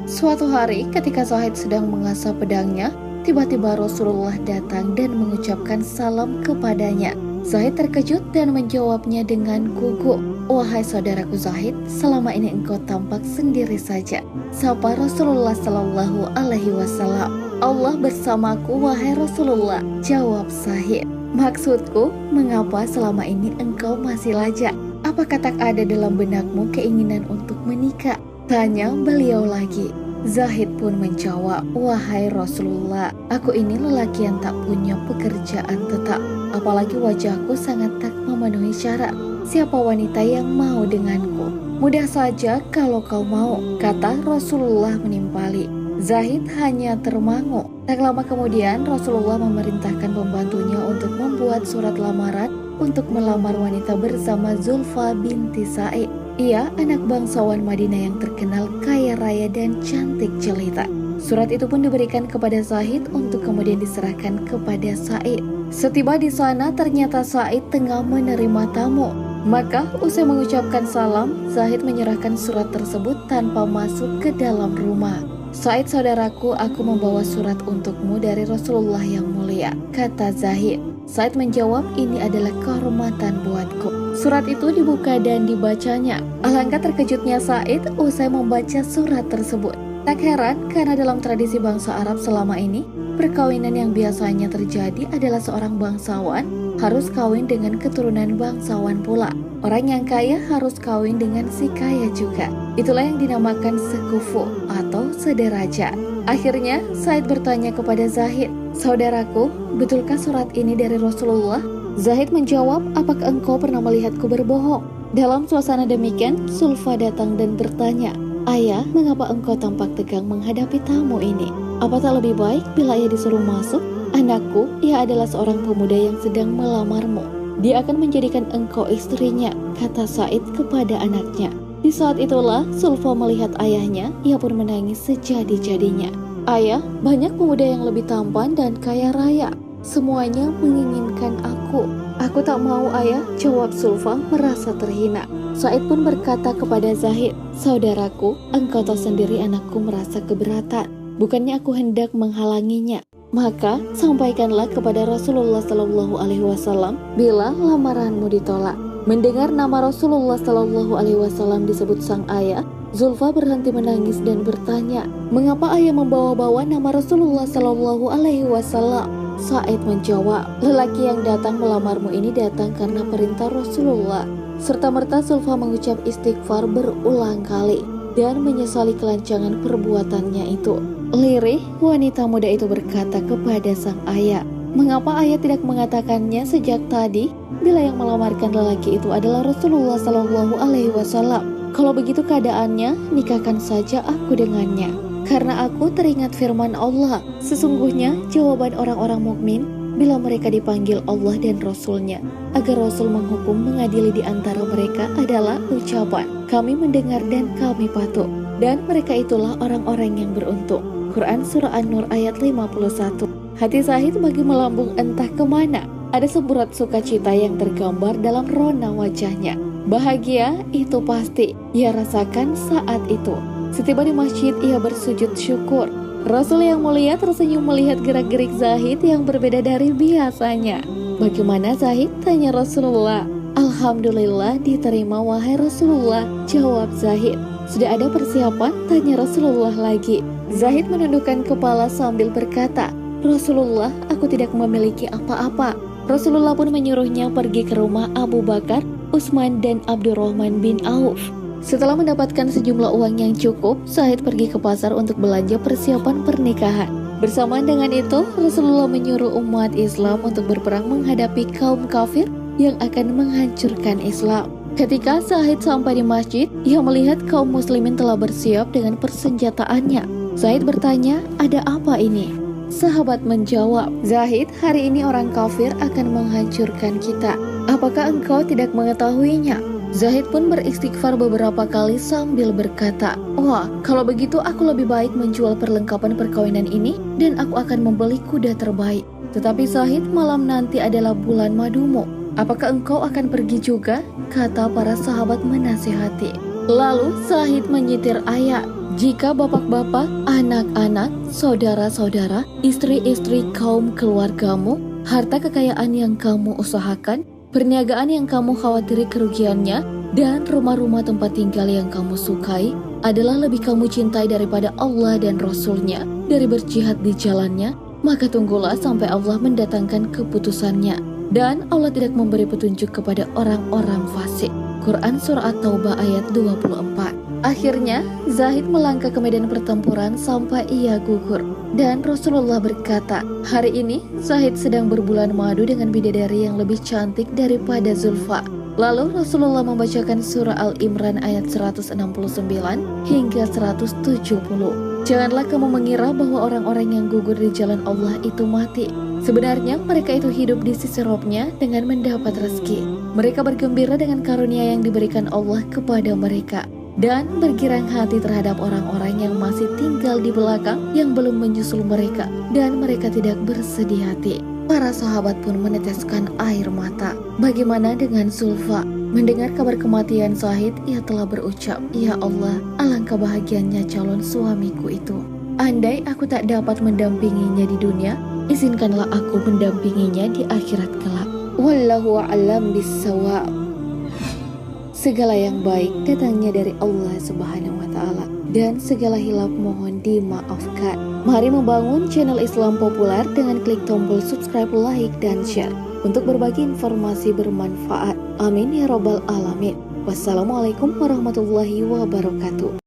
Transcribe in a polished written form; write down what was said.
Suatu hari ketika Zahid sedang mengasah pedangnya, tiba-tiba Rasulullah datang dan mengucapkan salam kepadanya. Zahid terkejut dan menjawabnya dengan gugup. "Wahai saudaraku Zahid, selama ini engkau tampak sendiri saja," sapa Rasulullah Shallallahu Alaihi Wasallam. "Allah bersamaku wahai Rasulullah," jawab Zahid. "Maksudku, mengapa selama ini engkau masih lajang? Apakah tak ada dalam benakmu keinginan untuk menikah?" tanya beliau lagi. Zahid pun menjawab, "Wahai Rasulullah, aku ini lelaki yang tak punya pekerjaan tetap. Apalagi wajahku sangat tak memenuhi syarat. Siapa wanita yang mau denganku? Mudah saja kalau kau mau," kata Rasulullah menimpali. Zahid hanya termangu. Tak lama kemudian Rasulullah memerintahkan pembantunya untuk membuat surat lamaran untuk melamar wanita bersama Zulfa binti Sa'id. Ia anak bangsawan Madinah yang terkenal kaya raya dan cantik jelita. Surat itu pun diberikan kepada Zahid untuk kemudian diserahkan kepada Sa'id. Setiba di sana ternyata Sa'id tengah menerima tamu. Maka usai mengucapkan salam, Zahid menyerahkan surat tersebut tanpa masuk ke dalam rumah. "Sa'id saudaraku, aku membawa surat untukmu dari Rasulullah yang mulia," kata Zahid. Sa'id menjawab, "Ini adalah kehormatan buatku." Surat itu dibuka dan dibacanya. Alangkah terkejutnya Sa'id usai membaca surat tersebut. Tak heran karena dalam tradisi bangsa Arab selama ini, perkawinan yang biasanya terjadi adalah seorang bangsawan harus kawin dengan keturunan bangsawan pula. Orang yang kaya harus kawin dengan si kaya juga. Itulah yang dinamakan sekufu atau sederajat. Akhirnya Sa'id bertanya kepada Zahid, "Saudaraku, betulkah surat ini dari Rasulullah?" Zahid menjawab, "Apakah engkau pernah melihatku berbohong?" Dalam suasana demikian, Zulfa datang dan bertanya, "Ayah, mengapa engkau tampak tegang menghadapi tamu ini? Apa tak lebih baik bila ia disuruh masuk? Anakku, ia adalah seorang pemuda yang sedang melamarmu. Dia akan menjadikan engkau istrinya," kata Sa'id kepada anaknya. Di saat itulah Zulfa melihat ayahnya, ia pun menangis sejadi-jadinya. "Ayah, banyak pemuda yang lebih tampan dan kaya raya. Semuanya menginginkan aku." "Aku tak mau ayah," jawab Zulfa merasa terhina. Sa'id pun berkata kepada Zahid, "Saudaraku, engkau tahu sendiri anakku merasa keberatan. Bukannya aku hendak menghalanginya. Maka sampaikanlah kepada Rasulullah Shallallahu Alaihi Wasallam bila lamaranmu ditolak." Mendengar nama Rasulullah Shallallahu Alaihi Wasallam disebut sang ayah, Zulfa berhenti menangis dan bertanya, "Mengapa ayah membawa-bawa nama Rasulullah Shallallahu Alaihi Wasallam?" Sa'id menjawab, "Lelaki yang datang melamarmu ini datang karena perintah Rasulullah." Serta-merta Zulfa mengucap istighfar berulang kali dan menyesali kelancangan perbuatannya itu. Lirih, wanita muda itu berkata kepada sang ayah, "Mengapa ayah tidak mengatakannya sejak tadi bila yang melamarkan lelaki itu adalah Rasulullah Shallallahu Alaihi Wasallam? Kalau begitu keadaannya, nikahkan saja aku dengannya. Karena aku teringat firman Allah, sesungguhnya jawaban orang-orang mukmin bila mereka dipanggil Allah dan Rasul-Nya agar Rasul menghukum mengadili di antara mereka adalah ucapan, 'Kami mendengar dan kami patuh.' Dan mereka itulah orang-orang yang beruntung." Quran Surah An-Nur ayat 51. Hati Zahid bagi melambung entah kemana. Ada semburat sukacita yang tergambar dalam rona wajahnya. Bahagia itu pasti ia rasakan saat itu. Setiba di masjid ia bersujud syukur. Rasul yang mulia tersenyum melihat gerak-gerik Zahid yang berbeda dari biasanya. "Bagaimana Zahid?" tanya Rasulullah. "Alhamdulillah diterima wahai Rasulullah," jawab Zahid. "Sudah ada persiapan?" tanya Rasulullah lagi. Zahid menundukkan kepala sambil berkata, "Rasulullah, aku tidak memiliki apa-apa." Rasulullah pun menyuruhnya pergi ke rumah Abu Bakar, Utsman dan Abdurrahman bin Auf. Setelah mendapatkan sejumlah uang yang cukup, Zahid pergi ke pasar untuk belanja persiapan pernikahan. Bersamaan dengan itu, Rasulullah menyuruh umat Islam untuk berperang menghadapi kaum kafir yang akan menghancurkan Islam. Ketika Zahid sampai di masjid, ia melihat kaum muslimin telah bersiap dengan persenjataannya. Zahid bertanya, "Ada apa ini?" Sahabat menjawab, "Zahid, hari ini orang kafir akan menghancurkan kita. Apakah engkau tidak mengetahuinya?" Zahid pun beristighfar beberapa kali sambil berkata, "Wah, kalau begitu aku lebih baik menjual perlengkapan perkawinan ini dan aku akan membeli kuda terbaik. Tetapi Zahid, malam nanti adalah bulan madumu. Apakah engkau akan pergi juga?" kata para sahabat menasihati. Lalu Zahid menyitir ayat, "Jika bapak-bapak, anak-anak, saudara-saudara, istri-istri kaum keluargamu, harta kekayaan yang kamu usahakan, perniagaan yang kamu khawatiri kerugiannya, dan rumah-rumah tempat tinggal yang kamu sukai adalah lebih kamu cintai daripada Allah dan Rasul-Nya dari berjihad di jalannya, maka tunggulah sampai Allah mendatangkan keputusannya. Dan Allah tidak memberi petunjuk kepada orang-orang fasik." Quran Surah At-Taubah ayat 24. Akhirnya, Zahid melangkah ke medan pertempuran sampai ia gugur. Dan Rasulullah berkata, "Hari ini Zahid sedang berbulan madu dengan bidadari yang lebih cantik daripada Zulfa." Lalu Rasulullah membacakan surah Al-Imran ayat 169 hingga 170. "Janganlah kamu mengira bahwa orang-orang yang gugur di jalan Allah itu mati. Sebenarnya mereka itu hidup di sisi Rabb-Nya dengan mendapat rezeki. Mereka bergembira dengan karunia yang diberikan Allah kepada mereka, dan bergirang hati terhadap orang-orang yang masih tinggal di belakang yang belum menyusul mereka, dan mereka tidak bersedih hati." Para sahabat pun meneteskan air mata. Bagaimana dengan Zulfa? Mendengar kabar kematian Zahid, ia telah berucap, "Ya Allah, alangkah bahagianya calon suamiku itu. Andai aku tak dapat mendampinginya di dunia, izinkanlah aku mendampinginya di akhirat kelak. Wallahu a'lam bissawab." Segala yang baik datangnya dari Allah Subhanahu wa Ta'ala, dan segala hilaf mohon dimaafkan. Mari membangun channel Islam Populer dengan klik tombol subscribe, like, dan share untuk berbagi informasi bermanfaat. Amin ya robbal alamin. Wassalamualaikum warahmatullahi wabarakatuh.